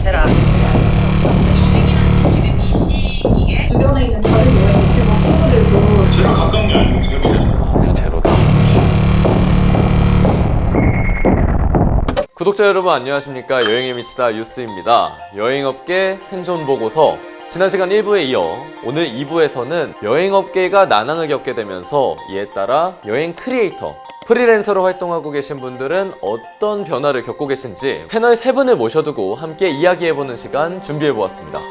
해라. 여행이라는 지금 이 시기에 주변에 있는 다른 여행 유튜버 친구들도 제가 가까운 게 아니고 제가 제로잖아. 내가 제로다. 구독자 여러분 안녕하십니까. 여행에 미치다 유스입니다. 여행업계 생존 보고서. 지난 시간 1부에 이어 오늘 2부에서는 여행업계가 난항을 겪게 되면서 이에 따라 여행 크리에이터, 프리랜서로 활동하고 계신 분들은 어떤 변화를 겪고 계신지 패널 3분을 모셔두고 함께 이야기해보는 시간 준비해보았습니다. 네,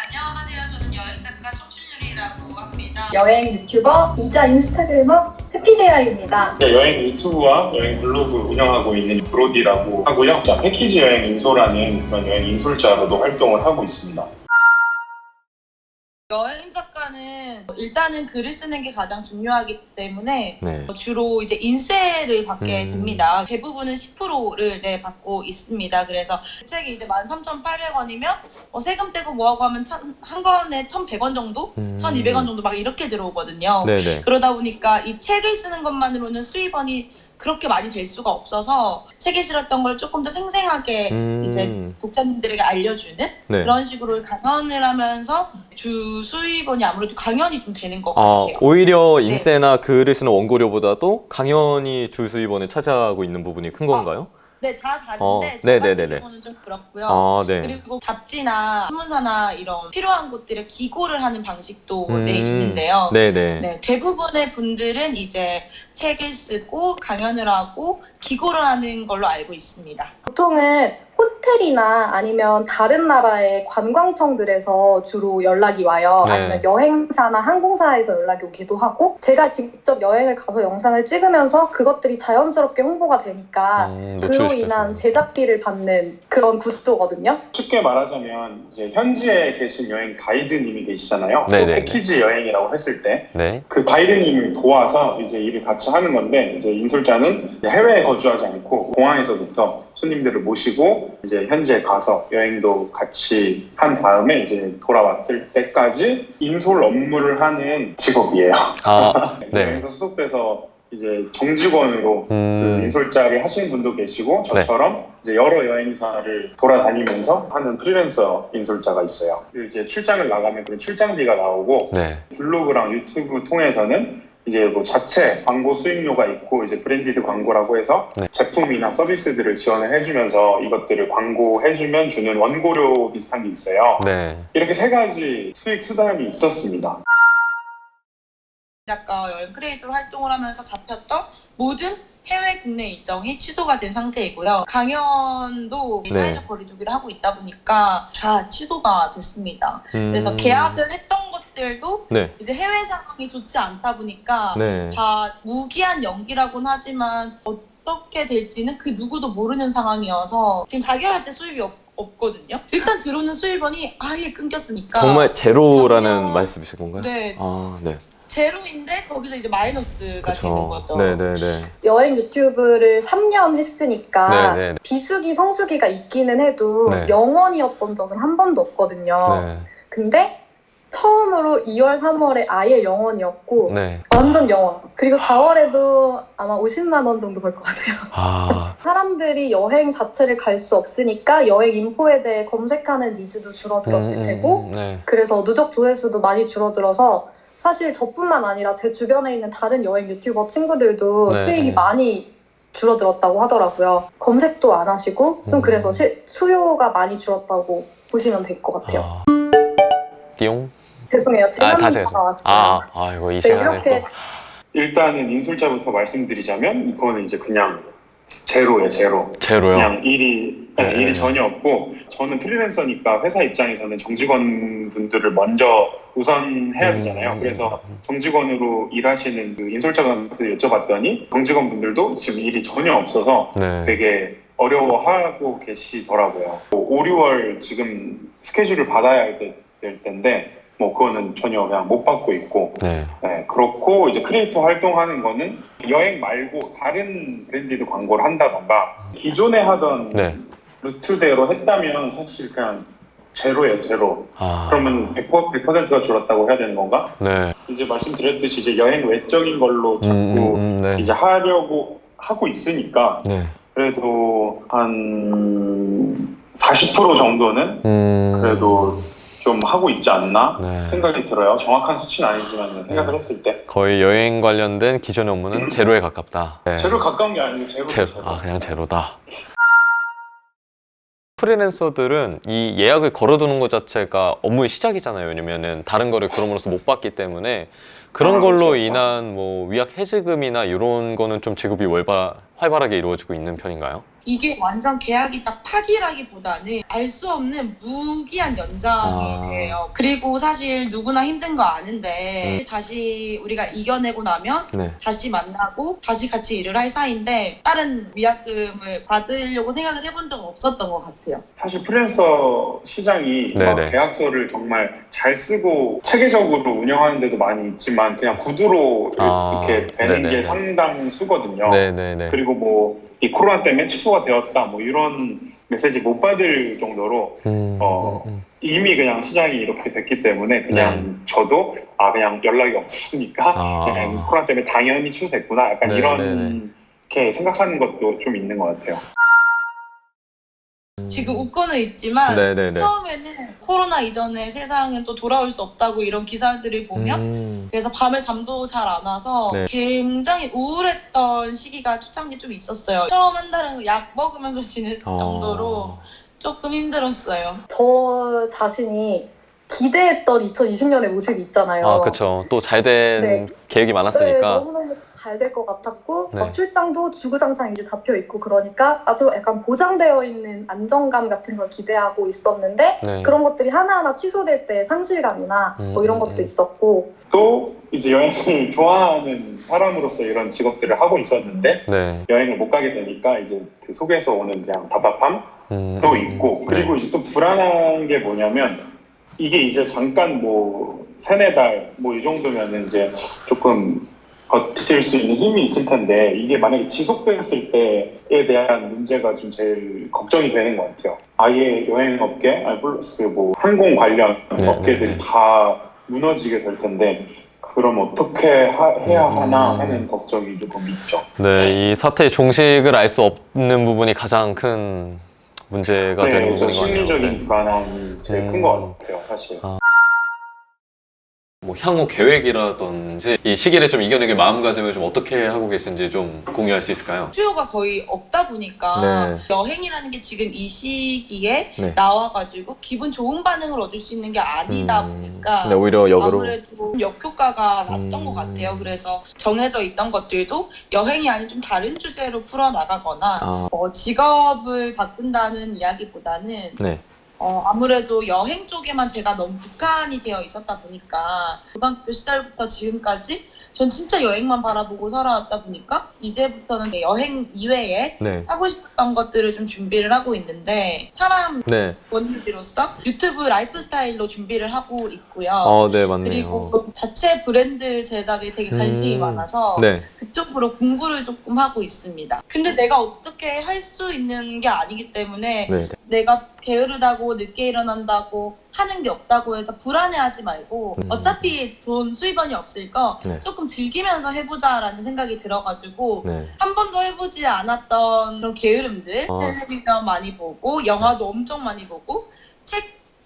안녕하세요. 저는 여행작가 청춘유리라고 합니다. 여행 유튜버, 이자 인스타그래머 해피제아입니다. 네, 여행 유튜브와 여행 블로그 운영하고 있는 브로디라고 하고요. 자, 패키지 여행 인솔하는 그런 여행 인솔자로도 활동을 하고 있습니다. 여행 작가는 일단은 글을 쓰는 게 가장 중요하기 때문에 네. 주로 이제 인세를 받게 됩니다. 대부분은 10%를 받고 있습니다. 그래서 그 책이 이제 13,800원이면 세금 떼고 뭐하고 하면 한 권에 1,100원 정도? 1,200원 정도 막 이렇게 들어오거든요. 네네. 그러다 보니까 이 책을 쓰는 것만으로는 수입원이 그렇게 많이 될 수가 없어서 책에 실었던 걸 조금 더 생생하게 이제 독자님들에게 알려주는 네. 그런 식으로 강연을 하면서 주 수입원이 아무래도 강연이 좀 되는 것 아, 같아요. 오히려 인세나 글을 쓰는 원고료보다도 강연이 주 수입원을 차지하고 있는 부분이 큰 건가요? 네, 다 다른데 저 네네네네. 같은 경우는 좀 그렇고요. 아, 네. 그리고 잡지나 신문사나 이런 필요한 곳들에 기고를 하는 방식도 있는데요. 네네. 네, 대부분의 분들은 이제 책을 쓰고 강연을 하고 기고를 하는 걸로 알고 있습니다. 보통은 호텔이나 아니면 다른 나라의 관광청들에서 주로 연락이 와요. 네. 아니면 여행사나 항공사에서 연락이 오기도 하고, 제가 직접 여행을 가서 영상을 찍으면서 그것들이 자연스럽게 홍보가 되니까 그로 인한 제작비를 받는 그런 구조거든요. 쉽게 말하자면 이제 현지에 계신 여행 가이드님이 계시잖아요. 네네. 패키지 여행이라고 했을 때 네. 그 가이드님을 도와서 이제 일을 같이 하는 건데, 이제 인솔자는 해외에 거주하지 않고 공항에서부터 손님들을 모시고 이제 현지에 가서 여행도 같이 한 다음에 이제 돌아왔을 때까지 인솔 업무를 하는 직업이에요. 아, 네. 여기서 소속돼서 이제 정직원으로 그 인솔자를 하시는 분도 계시고, 저처럼 이제 여러 여행사를 돌아다니면서 하는 프리랜서 인솔자가 있어요. 그리고 이제 출장을 나가면 그런 출장비가 나오고, 네. 블로그랑 유튜브 통해서는 이제 뭐 자체 광고 수익료가 있고, 이제 브랜디드 광고라고 해서 네. 제품이나 서비스들을 지원을 해주면서 이것들을 광고해주면 주는 원고료 비슷한 게 있어요. 네. 이렇게 세 가지 수익 수단이 있었습니다. 작가 여행 크리에이터로 활동을 하면서 잡혔던 모든 해외 국내 일정이 취소가 된 상태이고요. 강연도 네. 사회적 거리두기를 하고 있다 보니까 다 취소가 됐습니다. 그래서 계약을 했던 것들도 네. 이제 해외 상황이 좋지 않다 보니까 네. 다 무기한 연기라고는 하지만 어떻게 될지는 그 누구도 모르는 상황이어서 지금 4개월째 수입이 없거든요. 일단 들어오는 수입원이 아예 끊겼으니까. 정말 제로라는 작년- 말씀이신 건가요? 네. 아, 네. 제로인데 거기서 이제 마이너스가 되는 그렇죠. 거죠. 네네네. 여행 유튜브를 3년 했으니까 네네. 비수기, 성수기가 있기는 해도 네. 영원이었던 적은 한 번도 없거든요. 네. 근데 처음으로 2월, 3월에 아예 영원이었고 네. 완전 영원. 그리고 4월에도 아마 50만 원 정도 벌 것 같아요. 아, 사람들이 여행 자체를 갈 수 없으니까 여행 인포에 대해 검색하는 니즈도 줄어들었을 테고, 네. 그래서 누적 조회수도 많이 줄어들어서 사실 저뿐만 아니라 제 주변에 있는 다른 여행 유튜버 친구들도 네. 수익이 많이 줄어들었다고 하더라고요. 검색도 안 하시고 좀 그래서 수요가 많이 줄었다고 보시면 될 것 같아요. 아. 띠용? 죄송해요. 다시 해서. 왔어요. 아이고, 이 네, 시간에 이렇게 또. 일단은 인솔자부터 말씀드리자면 이거는 이제 그냥 제로예요, 제로. 제로요? 그냥 일이 네. 전혀 없고, 저는 프리랜서니까 회사 입장에서는 정직원 분들을 먼저 우선 해야 되잖아요. 그래서 정직원으로 일하시는 그 인솔자분들 여쭤봤더니 정직원 분들도 지금 일이 전혀 없어서 네. 되게 어려워하고 계시더라고요. 5, 6월 지금 스케줄을 받아야 될 텐데 뭐 그거는 전혀 그냥 못 받고 있고, 네. 네, 그렇고 이제 크리에이터 활동하는 거는 여행 말고 다른 브랜디드 광고를 한다던가 기존에 하던 네. 루트대로 했다면 사실 그냥 제로예요, 제로. 아. 그러면 100%가 줄었다고 해야 되는 건가? 네. 이제 말씀드렸듯이 이제 여행 외적인 걸로 자꾸 네. 이제 하려고 하고 있으니까 네. 그래도 한 40% 정도는 그래도 좀 하고 있지 않나 네. 생각이 들어요. 정확한 수치는 아니지만 생각을 했을 때 거의 여행 관련된 기존 업무는 제로에 가깝다. 네. 제로 가까운 게 아니고 제로. 아, 그냥 제로다. 프리랜서들은 이 예약을 걸어두는 것 자체가 업무의 시작이잖아요. 왜냐면은 다른 거를 그럼으로써 못 받기 때문에 그런 걸로 그렇죠. 인한 뭐 위약 해지금이나 이런 거는 좀 지급이 활발하게 이루어지고 있는 편인가요? 이게 완전 계약이 딱 파기라기보다는 알 수 없는 무기한 연장이 돼요. 그리고 사실 누구나 힘든 거 아는데 다시 우리가 이겨내고 나면 네. 다시 만나고 다시 같이 일을 할 사이인데 다른 위약금을 받으려고 생각을 해본 적은 없었던 것 같아요. 사실 프리랜서 시장이 막 네네. 계약서를 정말 잘 쓰고 체계적으로 운영하는 데도 많이 있지만 그냥 구두로 이렇게 되는 네네네. 게 상당수거든요. 네네네. 그리고 뭐 이 코로나 때문에 취소가 되었다 뭐 이런 메시지 못 받을 정도로 이미 그냥 시장이 이렇게 됐기 때문에 그냥 저도 그냥 연락이 없으니까 그냥 코로나 때문에 당연히 취소됐구나 약간 이렇게 생각하는 것도 좀 있는 것 같아요. 지금 웃고는 있지만 네네네. 처음에는 코로나 이전의 세상은 또 돌아올 수 없다고 이런 기사들을 보면 그래서 밤에 잠도 잘 안 와서 네. 굉장히 우울했던 시기가 초창기 좀 있었어요. 처음 한 달은 약 먹으면서 지낼 정도로 조금 힘들었어요. 저 자신이 기대했던 2020년의 모습이 있잖아요. 아, 그쵸. 또 잘 된 계획이 네, 많았으니까. 너무너무 잘 될 것 같았고 네. 출장도 주구장창 이제 잡혀 있고 그러니까 아주 약간 보장되어 있는 안정감 같은 걸 기대하고 있었는데 네. 그런 것들이 하나하나 취소될 때 상실감이나 뭐 이런 것도 있었고 또 이제 여행을 좋아하는 사람으로서 이런 직업들을 하고 있었는데 네. 여행을 못 가게 되니까 이제 그 속에서 오는 그냥 답답함도 있고 그리고 이제 또 불안한 게 뭐냐면 이게 이제 잠깐 뭐 3-4달 뭐 이 정도면은 이제 조금 버틸 수 있는 힘이 있을 텐데 이게 만약에 지속됐을 때에 대한 문제가 좀 제일 걱정이 되는 것 같아요. 아예 여행업계, 플러스 뭐 항공 관련 업계들이 다 무너지게 될 텐데 그럼 어떻게 해야 하나 하는 걱정이 조금 있죠. 네, 이 사태의 종식을 알 수 없는 부분이 가장 큰 문제가 되는 부분인 것 같아요. 심리적인 불안함이 제일 큰 것 같아요, 사실. 뭐 향후 계획이라든지 이 시기를 좀 이겨내기 마음가짐을 좀 어떻게 하고 계신지 좀 공유할 수 있을까요? 수요가 거의 없다 보니까 여행이라는 게 지금 이 시기에 나와가지고 기분 좋은 반응을 얻을 수 있는 게 아니다 보니까 오히려 역으로 아무래도 역효과가 났던 것 같아요. 그래서 정해져 있던 것들도 여행이 아닌 좀 다른 주제로 풀어나가거나 직업을 바꾼다는 이야기보다는 아무래도 여행 쪽에만 제가 너무 국한이 되어 있었다 보니까 고등학교 시절부터 지금까지 전 진짜 여행만 바라보고 살아왔다 보니까 이제부터는 여행 이외에 하고 싶었던 것들을 좀 준비를 하고 있는데 사람 원유비로서 유튜브 라이프 스타일로 준비를 하고 있고요. 네, 맞네요. 그리고 자체 브랜드 제작에 되게 관심이 많아서 그쪽으로 공부를 조금 하고 있습니다. 근데 내가 어떻게 할 수 있는 게 아니기 때문에 내가 게으르다고 늦게 일어난다고 하는 게 없다고 해서 불안해하지 말고 어차피 돈 수입원이 없을 거 조금 즐기면서 해보자라는 생각이 들어가지고 한 번도 해보지 않았던 그런 게으름들 텔레비전 많이 보고 영화도 엄청 많이 보고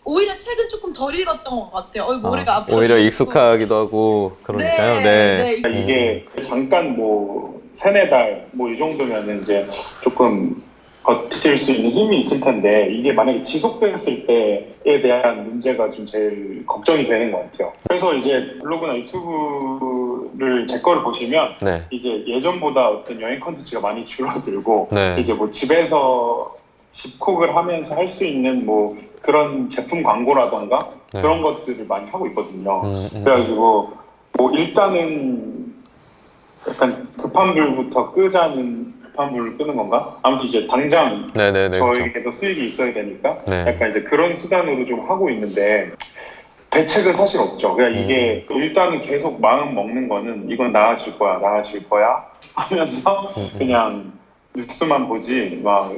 오히려 책은 조금 덜 읽었던 것 같아요. 머리가 아프고 오히려 익숙하기도 하고 그러니까요. 이게 잠깐 뭐 3-4달 뭐 이 정도면은 이제 조금 버틸 수 있는 힘이 있을 텐데 이게 만약에 지속됐을 때에 대한 문제가 좀 제일 걱정이 되는 것 같아요. 그래서 이제 블로그나 유튜브를 제 거를 보시면 이제 예전보다 어떤 여행 컨텐츠가 많이 줄어들고 이제 뭐 집에서 집콕을 하면서 할 수 있는 뭐 그런 제품 광고라던가 그런 것들을 많이 하고 있거든요. 그래가지고 뭐 일단은 약간 급한 불부터 끄자는 급한 불을 끄는 건가? 아무튼 이제 당장 저에게도 수익이 있어야 되니까 약간 이제 그런 수단으로 좀 하고 있는데 대책은 사실 없죠. 그냥 이게 일단은 계속 마음 먹는 거는 이건 나아질 거야 하면서 그냥 뉴스만 보지 막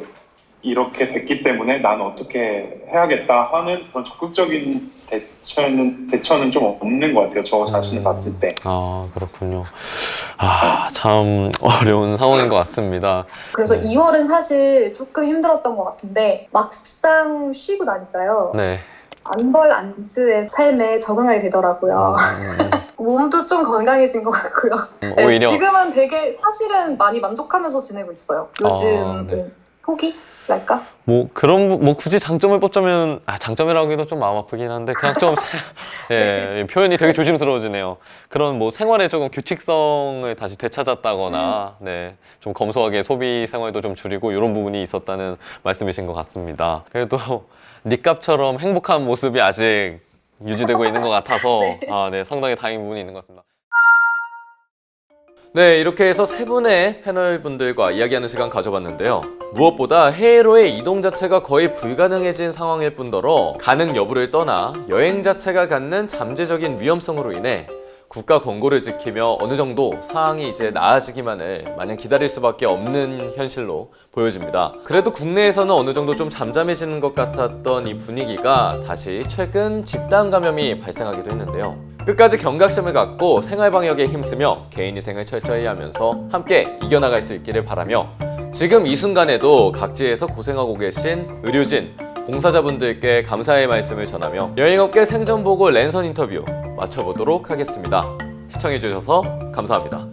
이렇게 됐기 때문에 나는 어떻게 해야겠다 하는 그런 적극적인 대처는 좀 없는 것 같아요. 저 자신을 봤을 때. 아, 그렇군요. 아, 참 어려운 상황인 것 같습니다. 그래서 네. 2월은 사실 조금 힘들었던 것 같은데 막상 쉬고 나니까요. 네. 안벌안스의 삶에 적응하게 되더라고요. 몸도 좀 건강해진 것 같고요. 네, 오히려 지금은 되게 사실은 많이 만족하면서 지내고 있어요. 요즘은 네. 포기랄까? 뭐 그런 뭐 굳이 장점을 뽑자면 장점이라고 하기도 좀 마음 아프긴 한데 그냥 좀 예, 표현이 되게 조심스러워지네요. 그런 뭐 생활에 조금 규칙성을 다시 되찾았다거나 네, 좀 검소하게 소비 생활도 좀 줄이고 이런 부분이 있었다는 말씀이신 것 같습니다. 그래도 니값처럼 행복한 모습이 아직 유지되고 있는 것 같아서 네, 상당히 다행인 부분이 있는 것 같습니다. 네, 이렇게 해서 세 분의 패널 분들과 이야기하는 시간 가져봤는데요. 무엇보다 해외로의 이동 자체가 거의 불가능해진 상황일 뿐더러 가능 여부를 떠나 여행 자체가 갖는 잠재적인 위험성으로 인해 국가 권고를 지키며 어느 정도 상황이 이제 나아지기만을 마냥 기다릴 수밖에 없는 현실로 보여집니다. 그래도 국내에서는 어느 정도 좀 잠잠해지는 것 같았던 이 분위기가 다시 최근 집단 감염이 발생하기도 했는데요. 끝까지 경각심을 갖고 생활방역에 힘쓰며 개인위생을 철저히 하면서 함께 이겨나갈 수 있기를 바라며 지금 이 순간에도 각지에서 고생하고 계신 의료진, 봉사자분들께 감사의 말씀을 전하며 여행업계 생존보고 랜선 인터뷰 마쳐보도록 하겠습니다. 시청해주셔서 감사합니다.